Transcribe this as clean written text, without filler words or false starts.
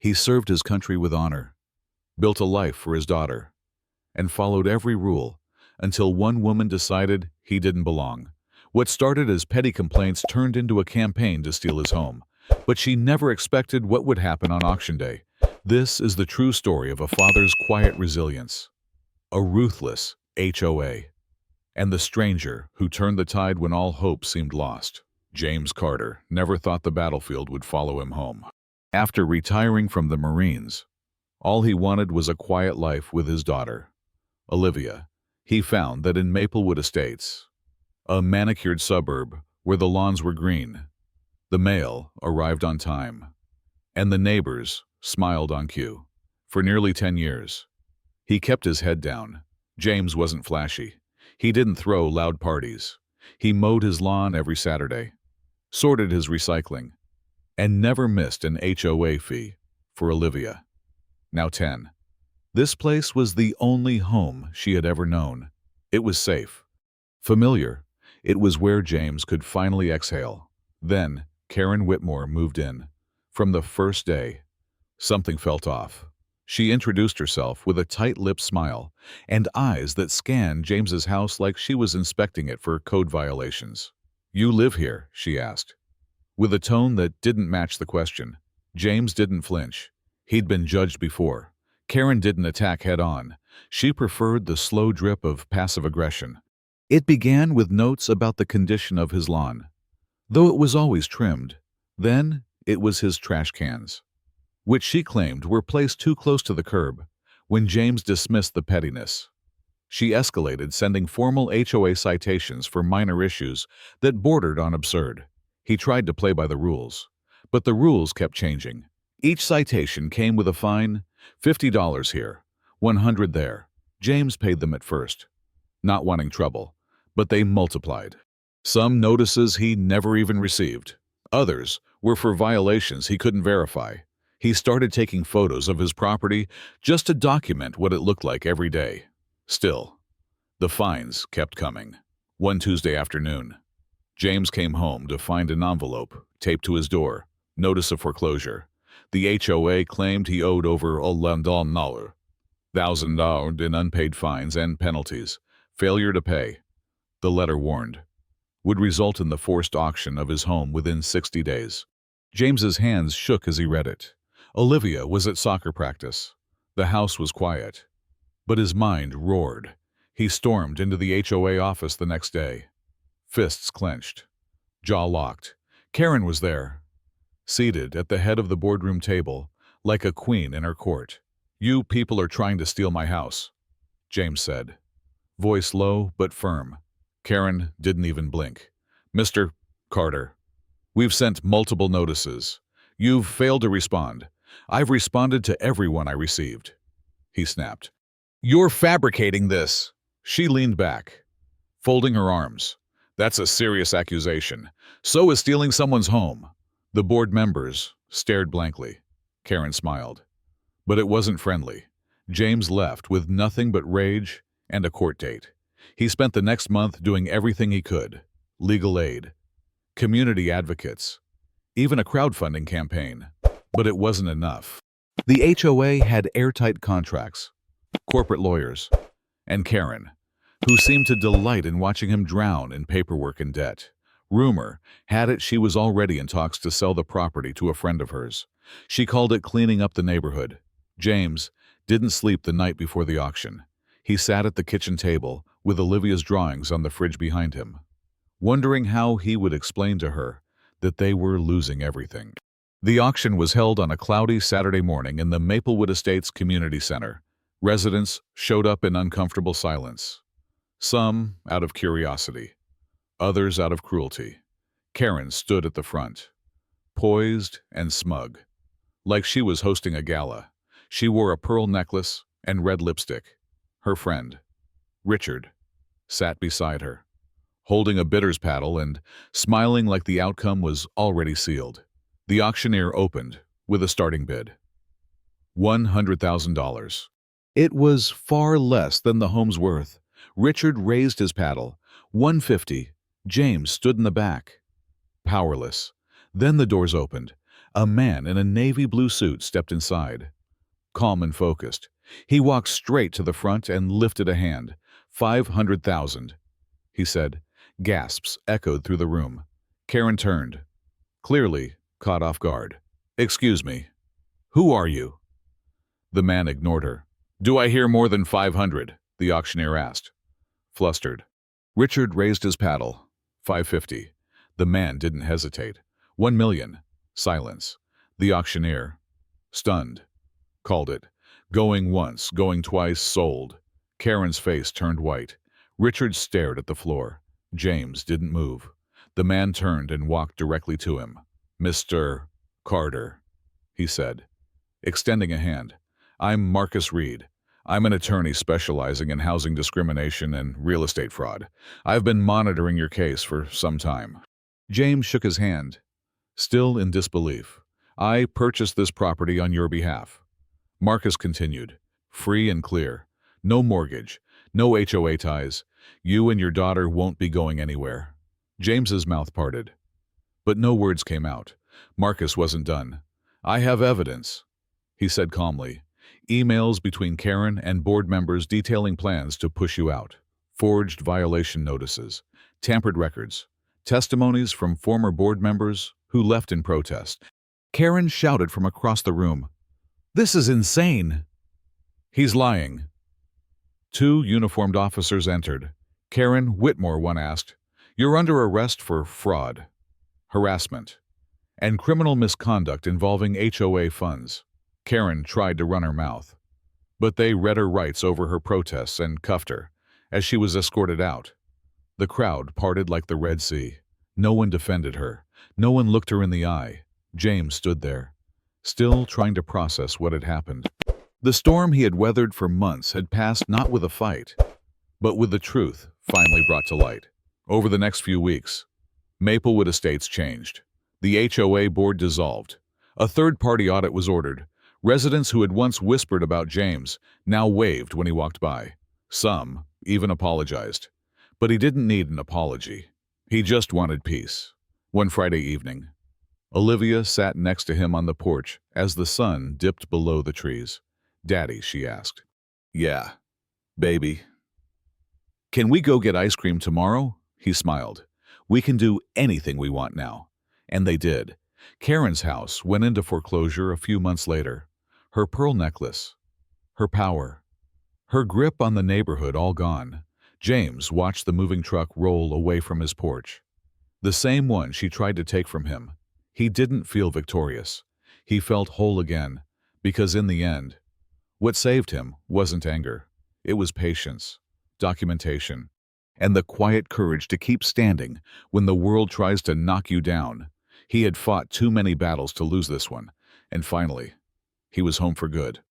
He served his country with honor, built a life for his daughter, and followed every rule until one woman decided he didn't belong. What started as petty complaints turned into a campaign to steal his home, but she never expected what would happen on auction day. This is the true story of a father's quiet resilience, a ruthless HOA, and the stranger who turned the tide when all hope seemed lost. James Carter never thought the battlefield would follow him home. After retiring from the Marines, all he wanted was a quiet life with his daughter, Olivia. He found that in Maplewood Estates, a manicured suburb where the lawns were green, the mail arrived on time, and the neighbors smiled on cue. For nearly 10 years, he kept his head down. James wasn't flashy. He didn't throw loud parties. He mowed his lawn every Saturday, sorted his recycling, and never missed an HOA fee for Olivia, now 10. This place was the only home she had ever known. It was safe, familiar. It was where James could finally exhale. Then Karen Whitmore moved in. From the first day, something felt off. She introduced herself with a tight-lipped smile and eyes that scanned James's house like she was inspecting it for code violations. "You live here?" she asked, with a tone that didn't match the question. James didn't flinch. He'd been judged before. Karen didn't attack head-on. She preferred the slow drip of passive aggression. It began with notes about the condition of his lawn, though it was always trimmed. Then it was his trash cans, which she claimed were placed too close to the curb. When James dismissed the pettiness, she escalated, sending formal HOA citations for minor issues that bordered on absurd. He tried to play by the rules, but the rules kept changing. Each citation came with a fine, $50 here, $100 there. James paid them at first, not wanting trouble, but they multiplied. Some notices he never even received. Others were for violations he couldn't verify. He started taking photos of his property just to document what it looked like every day. Still, the fines kept coming. One Tuesday afternoon, James came home to find an envelope taped to his door. Notice of foreclosure. The HOA claimed he owed over $11,000 in unpaid fines and penalties. Failure to pay, the letter warned, would result in the forced auction of his home within 60 days. James's hands shook as he read it. Olivia was at soccer practice. The house was quiet, but his mind roared. He stormed into the HOA office the next day, fists clenched, jaw locked. Karen was there, seated at the head of the boardroom table, like a queen in her court. "You people are trying to steal my house," James said, voice low but firm. Karen didn't even blink. "Mr. Carter, we've sent multiple notices. You've failed to respond. I've responded to everyone I received," he snapped. "You're fabricating this." She leaned back, folding her arms. "That's a serious accusation. So is stealing someone's home." The board members stared blankly. Karen smiled, but it wasn't friendly. James left with nothing but rage and a court date. He spent the next month doing everything he could: legal aid, community advocates, even a crowdfunding campaign. But it wasn't enough. The HOA had airtight contracts, corporate lawyers, and Karen, who seemed to delight in watching him drown in paperwork and debt. Rumor had it she was already in talks to sell the property to a friend of hers. She called it cleaning up the neighborhood. James didn't sleep the night before the auction. He sat at the kitchen table with Olivia's drawings on the fridge behind him, wondering how he would explain to her that they were losing everything. The auction was held on a cloudy Saturday morning in the Maplewood Estates Community Center. Residents showed up in uncomfortable silence, some out of curiosity, others out of cruelty. Karen stood at the front, poised and smug, like she was hosting a gala. She wore a pearl necklace and red lipstick. Her friend, Richard, sat beside her, holding a bitters paddle and smiling like the outcome was already sealed. The auctioneer opened with a starting bid: $100,000. It was far less than the home's worth. Richard raised his paddle. $150. James stood in the back, powerless. Then the doors opened. A man in a navy blue suit stepped inside. Calm and focused, he walked straight to the front and lifted a hand. 500,000, he said. Gasps echoed through the room. Karen turned, clearly caught off guard. "Excuse me, who are you?" The man ignored her. "Do I hear more than 500?" the auctioneer asked. Flustered, Richard raised his paddle. 550. The man didn't hesitate. 1 million. Silence. The auctioneer, stunned, called it. Going once, going twice, sold. Karen's face turned white. Richard stared at the floor. James didn't move. The man turned and walked directly to him. "Mr. Carter," he said, extending a hand. "I'm Marcus Reed. I'm an attorney specializing in housing discrimination and real estate fraud. I've been monitoring your case for some time." James shook his hand, still in disbelief. "I purchased this property on your behalf." Marcus continued, free and clear. "No mortgage, no HOA ties. You and your daughter won't be going anywhere." James's mouth parted, but no words came out. Marcus wasn't done. "I have evidence," he said calmly. "Emails between Karen and board members detailing plans to push you out. Forged violation notices. Tampered records. Testimonies from former board members who left in protest." Karen shouted from across the room, "This is insane!" "He's lying." Two uniformed officers entered. Karen Whitmore, one asked, "You're under arrest for fraud, harassment, and criminal misconduct involving HOA funds." Karen tried to run her mouth, but they read her rights over her protests and cuffed her as she was escorted out. The crowd parted like the Red Sea. No one defended her. No one looked her in the eye. James stood there, still trying to process what had happened. The storm he had weathered for months had passed not with a fight, but with the truth finally brought to light. Over the next few weeks, Maplewood Estates changed. The HOA board dissolved. A third-party audit was ordered. Residents who had once whispered about James now waved when he walked by. Some even apologized. But he didn't need an apology. He just wanted peace. One Friday evening, Olivia sat next to him on the porch as the sun dipped below the trees. "Daddy," she asked. "Yeah, baby." "Can we go get ice cream tomorrow?" He smiled. "We can do anything we want now." And they did. Karen's house went into foreclosure a few months later. Her pearl necklace, her power, her grip on the neighborhood all gone. James watched the moving truck roll away from his porch. The same one she tried to take from him. He didn't feel victorious. He felt whole again, because in the end, what saved him wasn't anger. It was patience, documentation, and the quiet courage to keep standing when the world tries to knock you down. He had fought too many battles to lose this one, and finally, he was home for good.